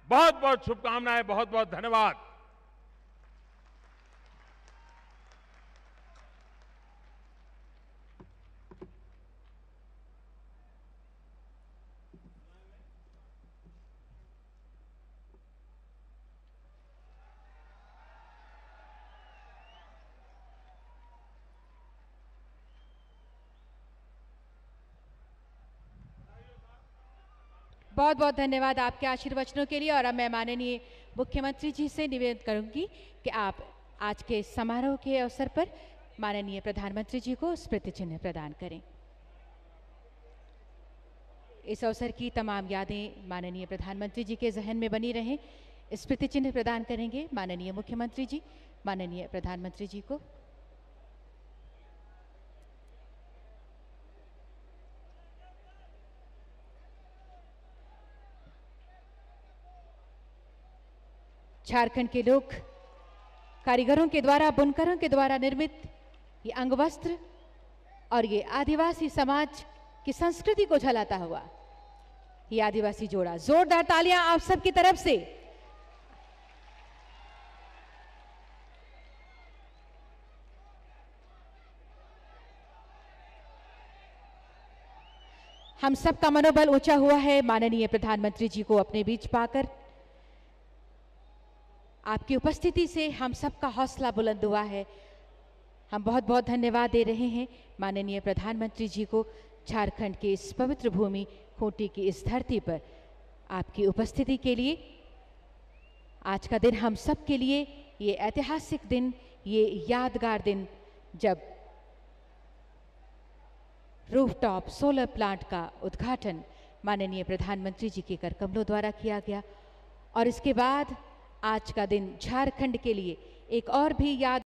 बहुत बहुत शुभकामनाएं, बहुत बहुत धन्यवाद। बहुत बहुत धन्यवाद आपके आशीर्वचनों के लिए। और अब मैं माननीय मुख्यमंत्री जी से निवेदन करूंगी कि आप आज के समारोह के अवसर पर माननीय प्रधानमंत्री जी को स्मृति चिन्ह प्रदान करें। इस अवसर की तमाम यादें माननीय प्रधानमंत्री जी के जहन में बनी रहें। स्मृति चिन्ह प्रदान करेंगे माननीय मुख्यमंत्री जी माननीय प्रधानमंत्री जी को। झारखंड के लोग कारीगरों के द्वारा, बुनकरों के द्वारा निर्मित ये अंगवस्त्र और ये आदिवासी समाज की संस्कृति को झलाता हुआ ये आदिवासी जोड़ा, जोरदार तालियां आप सबकी तरफ से। हम सबका मनोबल ऊंचा हुआ है माननीय प्रधानमंत्री जी को अपने बीच पाकर। आपकी उपस्थिति से हम सबका हौसला बुलंद हुआ है। हम बहुत बहुत धन्यवाद दे रहे हैं माननीय प्रधानमंत्री जी को, झारखंड की इस पवित्र भूमि खूंटी की इस धरती पर आपकी उपस्थिति के लिए। आज का दिन हम सब के लिए ये ऐतिहासिक दिन, ये यादगार दिन, जब रूफटॉप सोलर प्लांट का उद्घाटन माननीय प्रधानमंत्री जी के कर कमलों द्वारा किया गया। और इसके बाद आज का दिन झारखंड के लिए एक और भी याद